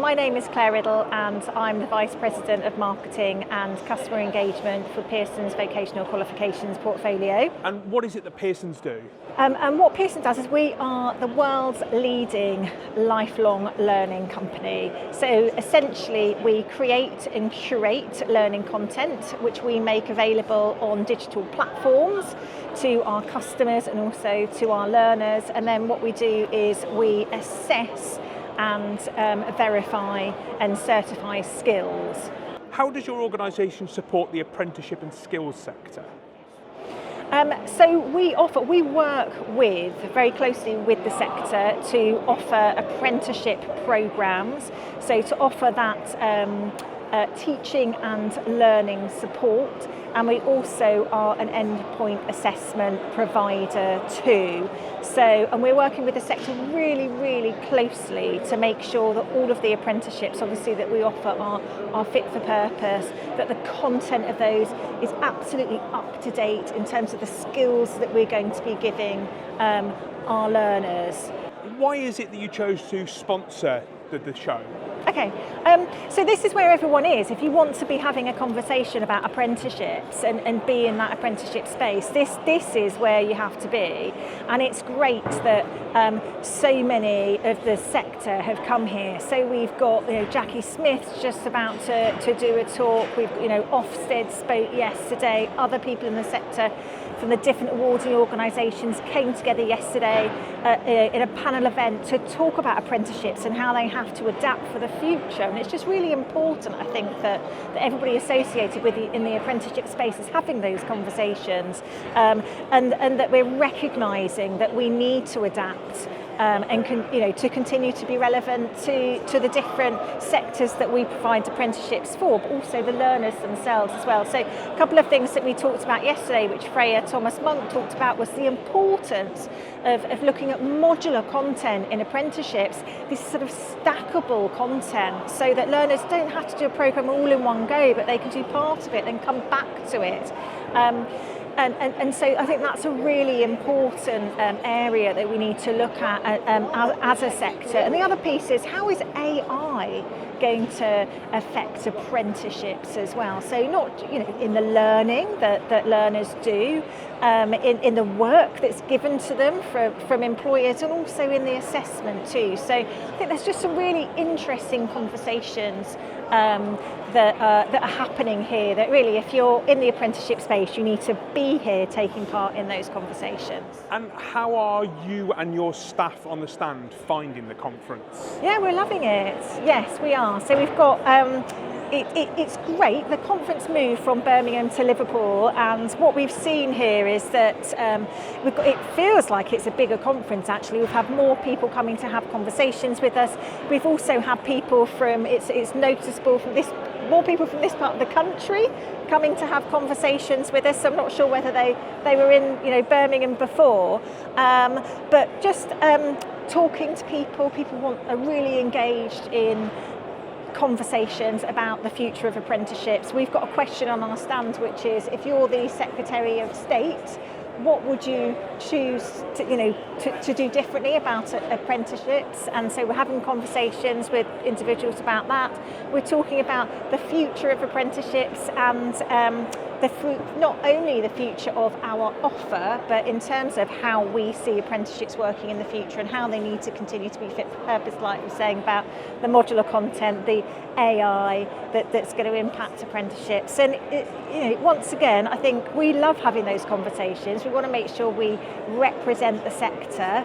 my name is Claire Riddle and I'm the Vice President of Marketing and Customer Engagement for Pearson's Vocational Qualifications portfolio. And what is it that Pearson's do? And what Pearson does is we are the world's leading lifelong learning company. So essentially we create and curate learning content which we make available on digital platforms to our customers and also to our learners. And then what we do is we assess and verify and certify skills. How does your organisation support the apprenticeship and skills sector? So we work very closely with the sector to offer apprenticeship programmes, so to offer that teaching and learning support, and we also are an endpoint assessment provider too. And we're working with the sector really closely to make sure that all of the apprenticeships obviously that we offer are fit for purpose, that the content of those is absolutely up to date in terms of the skills that we're going to be giving our learners. Why is it that you chose to sponsor the show? Okay, so this is where everyone is. If you want to be having a conversation about apprenticeships and be in that apprenticeship space, this is where you have to be. And it's great that so many of the sector have come here. So we've got Jackie Smith just about to do a talk. We've Ofsted spoke yesterday. Other people in the sector from the different awarding organisations came together yesterday in a panel event to talk about apprenticeships and how they have to adapt for the future. And it's just really important, I think, that everybody associated with in the apprenticeship space is having those conversations, and that we're recognising that we need to adapt and to continue to be relevant to the different sectors that we provide apprenticeships for, but also the learners themselves as well. So a couple of things that we talked about yesterday, which Freya Thomas Monk talked about, was the importance of looking at modular content in apprenticeships, this sort of stackable content, so that learners don't have to do a programme all in one go, but they can do part of it and come back to it. And so I think that's a really important area that we need to look at as a sector. And the other piece is, how is AI going to affect apprenticeships as well? So not in the learning that learners do, in the work that's given to them from employers, and also in the assessment too. So I think there's just some really interesting conversations that are happening here, that really, if you're in the apprenticeship space, you need to be here taking part in those conversations. And how are you and your staff on the stand finding the conference? Yeah, we're loving it. Yes, we are. So we've got it's great. The conference moved from Birmingham to Liverpool, and what we've seen here is that it feels like it's a bigger conference actually. We've had more people coming to have conversations with us. We've also had people from, it's noticeable from more people from this part of the country coming to have conversations with us. So I'm not sure whether they were in Birmingham before, but just talking to people are really engaged in conversations about the future of apprenticeships. We've got a question on our stand which is, if you're the Secretary of State, what would you choose to do differently about apprenticeships? And so we're having conversations with individuals about that. We're talking about the future of apprenticeships and not only the future of our offer, but in terms of how we see apprenticeships working in the future and how they need to continue to be fit for purpose, like we were saying about the modular content, the AI that's going to impact apprenticeships. And once again, I think we love having those conversations. We want to make sure we represent the sector,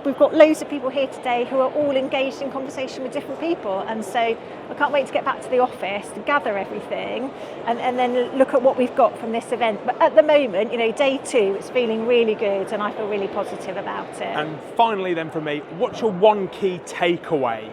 we've got loads of people here today who are all engaged in conversation with different people, and so I can't wait to get back to the office to gather everything and then look at what we've got from this event. But at the moment, day 2, it's feeling really good and I feel really positive about it. And finally then from me, what's your one key takeaway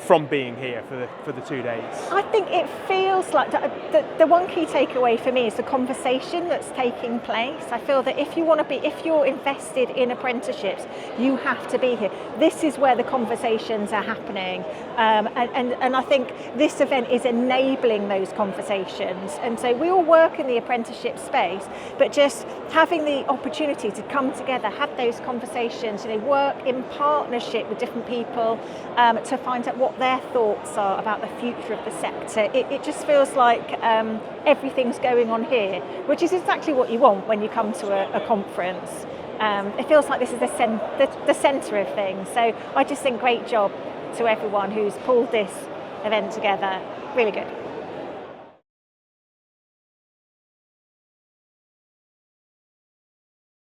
from being here for the 2 days? I think it feels like the one key takeaway for me is the conversation that's taking place. I feel that if you're invested in apprenticeships, you have to be here. This is where the conversations are happening, and I think this event is enabling those conversations. And so we all work in the apprenticeship space, but just having the opportunity to come together, have those conversations, work in partnership with different people to find out what their thoughts are about the future of the sector. It just feels like everything's going on here, which is exactly what you want when you come to a conference. It feels like this is the centre of things. So I just think great job to everyone who's pulled this event together. Really good.